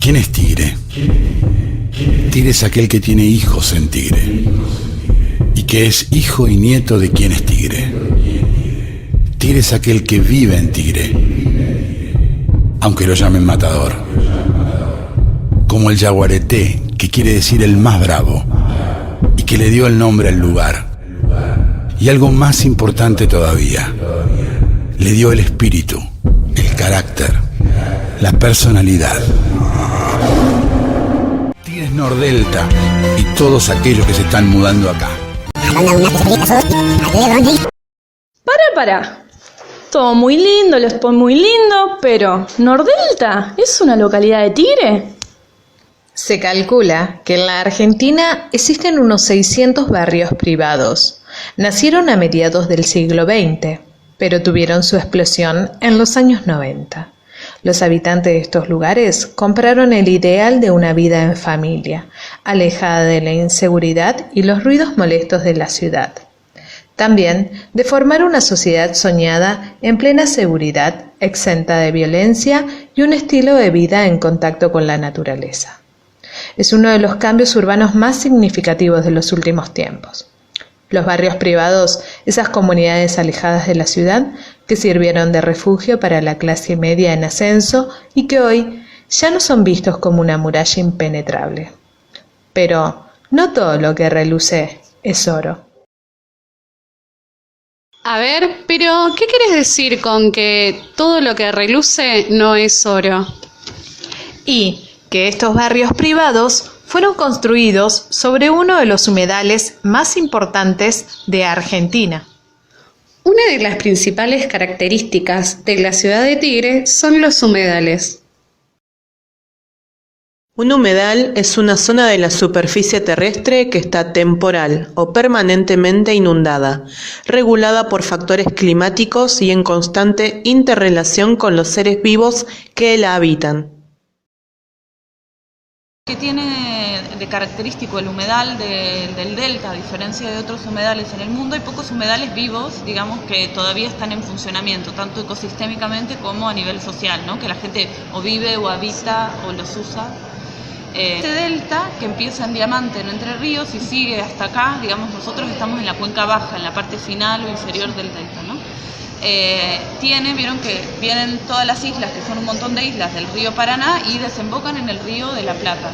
¿Quién es Tigre? Tigre es aquel que tiene hijos en Tigre y que es hijo y nieto de quien es Tigre. Tigre es aquel que vive en Tigre, aunque lo llamen matador. Como el yaguareté, que quiere decir el más bravo, y que le dio el nombre al lugar. Y algo más importante todavía, le dio el espíritu, el carácter, la personalidad. Tigre es Nordelta y todos aquellos que se están mudando acá. Para. Todo muy lindo, los pone muy lindo, pero ¿Nordelta es una localidad de Tigre? Se calcula que en la Argentina existen unos 600 barrios privados. Nacieron a mediados del siglo XX, pero tuvieron su explosión en los años 90. Los habitantes de estos lugares compraron el ideal de una vida en familia, alejada de la inseguridad y los ruidos molestos de la ciudad. También de formar una sociedad soñada en plena seguridad, exenta de violencia y un estilo de vida en contacto con la naturaleza. Es uno de los cambios urbanos más significativos de los últimos tiempos. Los barrios privados, esas comunidades alejadas de la ciudad, que sirvieron de refugio para la clase media en ascenso y que hoy ya no son vistos como una muralla impenetrable. Pero no todo lo que reluce es oro. A ver, pero ¿qué quieres decir con que todo lo que reluce no es oro? Y que estos barrios privados fueron construidos sobre uno de los humedales más importantes de Argentina. Una de las principales características de la ciudad de Tigre son los humedales. Un humedal es una zona de la superficie terrestre que está temporal o permanentemente inundada, regulada por factores climáticos y en constante interrelación con los seres vivos que la habitan. ¿Qué tiene de característico el humedal del delta? A diferencia de otros humedales en el mundo, hay pocos humedales vivos, digamos, que todavía están en funcionamiento, tanto ecosistémicamente como a nivel social, ¿no? Que la gente o vive o habita o los usa. Este delta, que empieza en Diamante, en Entre Ríos, y sigue hasta acá, digamos, nosotros estamos en la cuenca baja, en la parte final o inferior del delta, ¿no? Vieron que vienen todas las islas, que son un montón de islas del río Paraná, y desembocan en el río de la Plata.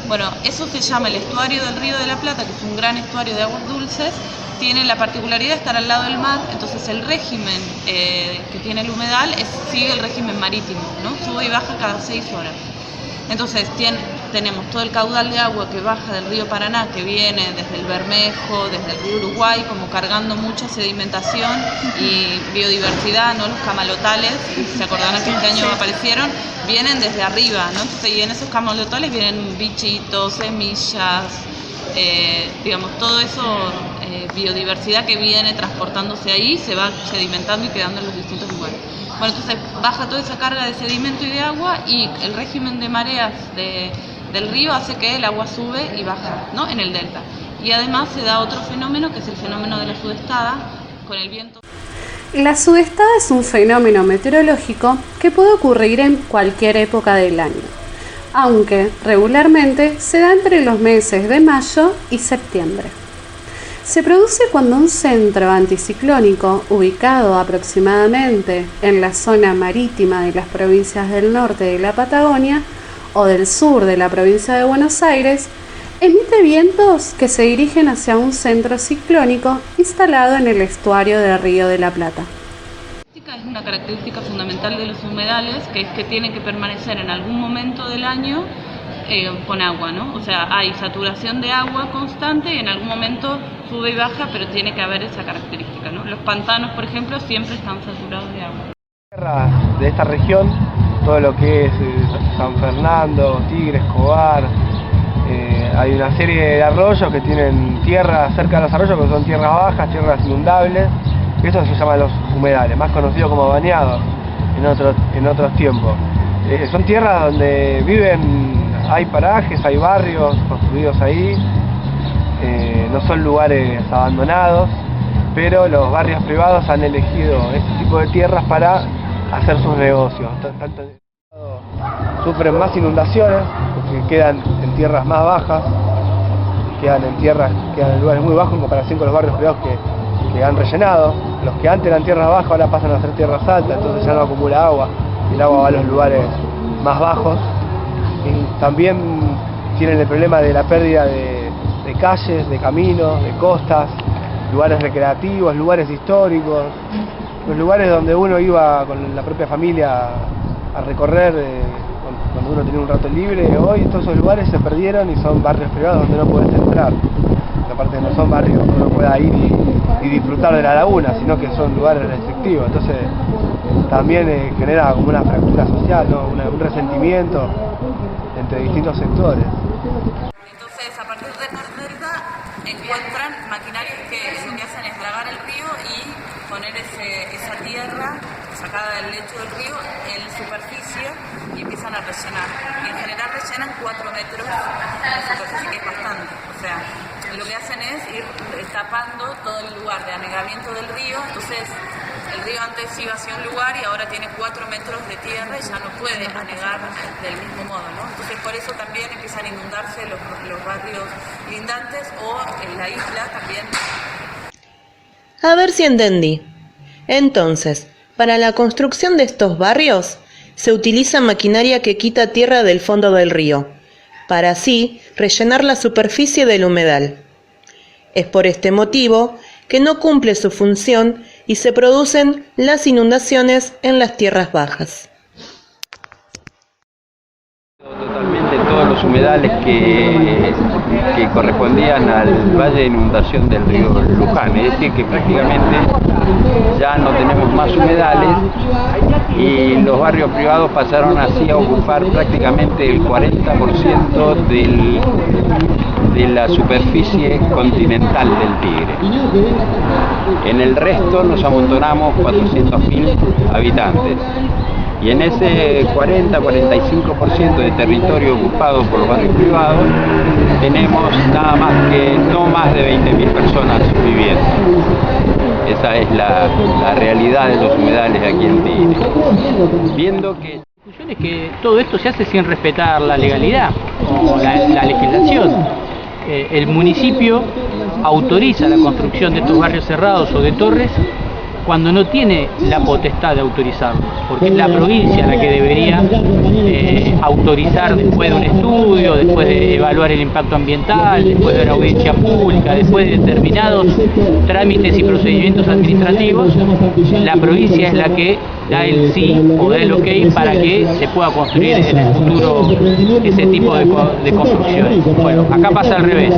Bueno, eso se llama el estuario del río de la Plata, que es un gran estuario de aguas dulces, tiene la particularidad de estar al lado del mar, entonces el régimen que tiene el humedal sigue el régimen marítimo, ¿no? Sube y baja cada 6 horas. Entonces tenemos todo el caudal de agua que baja del río Paraná, que viene desde el Bermejo, desde el río Uruguay, como cargando mucha sedimentación y biodiversidad, ¿no? Los camalotales, se acordarán que este año aparecieron, vienen desde arriba, ¿no? Entonces, y en esos camalotales vienen bichitos, semillas, digamos, todo eso, biodiversidad que viene transportándose ahí, se va sedimentando y quedando en los distintos lugares. Bueno, entonces baja toda esa carga de sedimento y de agua, y el régimen de mareas del río hace que el agua sube y baja, ¿no? En el delta. Y además se da otro fenómeno, que es el fenómeno de la sudestada, con el viento. La sudestada es un fenómeno meteorológico que puede ocurrir en cualquier época del año, aunque regularmente se da entre los meses de mayo y septiembre. Se produce cuando un centro anticiclónico, ubicado aproximadamente en la zona marítima de las provincias del norte de la Patagonia o del sur de la provincia de Buenos Aires, emite vientos que se dirigen hacia un centro ciclónico instalado en el estuario del Río de la Plata. Es una característica fundamental de los humedales, que es que tienen que permanecer en algún momento del año con agua, ¿no? O sea, hay saturación de agua constante y en algún momento sube y baja, pero tiene que haber esa característica, ¿no? Los pantanos, por ejemplo, siempre están saturados de agua. Tierras de esta región, todo lo que es San Fernando, Tigre, Escobar, hay una serie de arroyos que tienen tierras cerca de los arroyos, que son tierras bajas, tierras inundables, y eso se llama los humedales, más conocidos como bañados en otros tiempos. Son tierras donde hay parajes, hay barrios construidos ahí, no son lugares abandonados, pero los barrios privados han elegido este tipo de tierras para hacer sus negocios. sufren más inundaciones porque quedan en tierras más bajas, quedan en lugares muy bajos en comparación con los barrios privados que han rellenado. Los que antes eran tierras bajas ahora pasan a ser tierras altas, entonces ya no acumula agua, el agua va a los lugares más bajos. Y también tienen el problema de la pérdida de calles, de caminos, de costas, lugares recreativos, lugares históricos, los lugares donde uno iba con la propia familia a recorrer cuando uno tenía un rato libre. Hoy todos esos lugares se perdieron y son barrios privados donde no puedes entrar. Aparte no son barrios donde uno pueda ir y disfrutar de la laguna, sino que son lugares restrictivos. Entonces también genera como una fractura social, ¿no? Un resentimiento entre distintos sectores. Entonces, a partir de Nordelta encuentran maquinarias que lo que hacen es dragar el río y poner esa tierra sacada del lecho del río en superficie y empiezan a rellenar. Y en general rellenan 4 metros de superficie, que es bastante. O sea, lo que hacen es ir tapando todo el lugar de anegamiento del río. Entonces, el río antes iba hacia un lugar y ahora tiene 4 metros de tierra y ya no puede anegar del mismo modo, ¿no? Entonces, por eso también empiezan a inundarse los barrios lindantes, o en la isla también. A ver si entendí. Entonces, para la construcción de estos barrios se utiliza maquinaria que quita tierra del fondo del río, para así rellenar la superficie del humedal. Es por este motivo que no cumple su función y se producen las inundaciones en las tierras bajas. Totalmente todos los humedales que correspondían al valle de inundación del río Luján, es decir que prácticamente ya no tenemos más humedales y los barrios privados pasaron así a ocupar prácticamente el 40% de la superficie continental del Tigre. En el resto nos amontonamos 400.000 habitantes. Y en ese 40-45% de territorio ocupado por los barrios privados tenemos nada más que no más de 20.000 personas viviendo. Esa es la realidad de los humedales aquí en Tigre. Viendo que... La discusión es que todo esto se hace sin respetar la legalidad o la legislación. El municipio autoriza la construcción de estos barrios cerrados o de torres cuando no tiene la potestad de autorizarlo, porque es la provincia la que debería autorizar después de un estudio, después de evaluar el impacto ambiental, después de una audiencia pública, después de determinados trámites y procedimientos administrativos. La provincia es la que da el sí o da el ok para que se pueda construir en el futuro ese tipo de construcciones. Bueno, acá pasa al revés.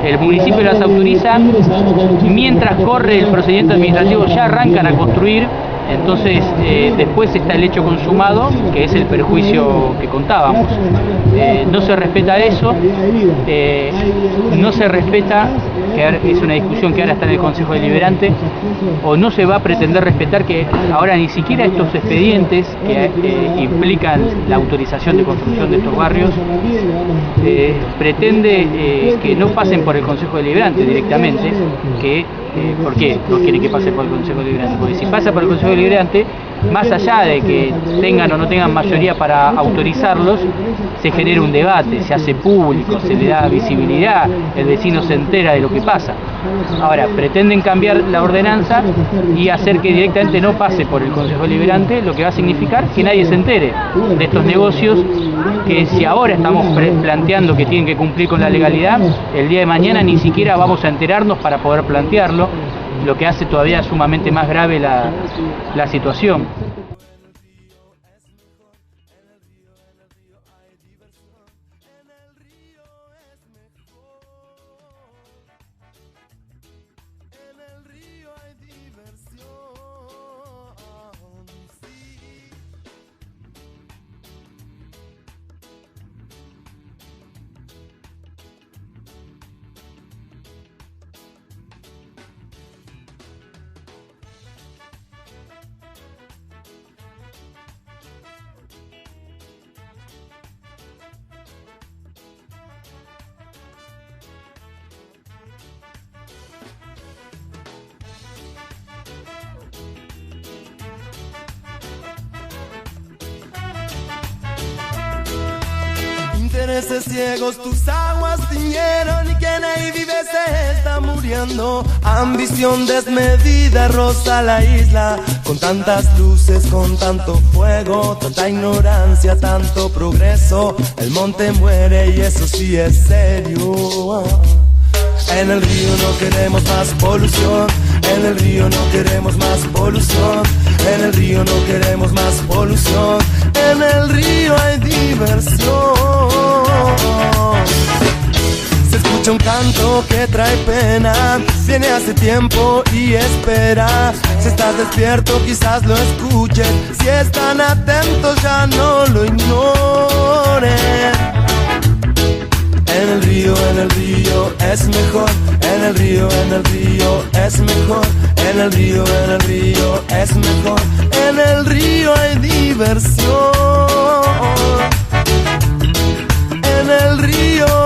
El municipio las autoriza, mientras corre el procedimiento administrativo ya arrancan a construir. Entonces después está el hecho consumado, que es el perjuicio que contábamos. No se respeta eso, no se respeta, que es una discusión que ahora está en el Consejo Deliberante, o no se va a pretender respetar que ahora ni siquiera estos expedientes que implican la autorización de construcción de estos barrios pretende que no pasen por el Consejo Deliberante directamente, ¿por qué no quiere que pase por el Consejo Deliberante? Porque si pasa por el Consejo Deliberante, más allá de que tengan o no tengan mayoría para autorizarlos, se genera un debate, se hace público, se le da visibilidad, el vecino se entera de lo que pasa. Ahora, pretenden cambiar la ordenanza y hacer que directamente no pase por el Consejo Deliberante, lo que va a significar que nadie se entere de estos negocios que, si ahora estamos planteando que tienen que cumplir con la legalidad, el día de mañana ni siquiera vamos a enterarnos para poder plantearlo, lo que hace todavía sumamente más grave la situación. intereses ciegos tus aguas tiñeron y quien ahí vive se está muriendo. Ambición desmedida roza la isla, con tantas luces, con tanto fuego, tanta ignorancia, tanto progreso. El monte muere y eso sí es serio. En el río no queremos más polución, en el río no queremos más polución, en el río no queremos más polución, en el río hay diversión. Se escucha un canto que trae pena, viene hace tiempo y espera. Si estás despierto quizás lo escuches, si están atentos ya no lo ignoren. En el río es mejor, en el río es mejor, en el río es mejor, en el río hay diversión. En el río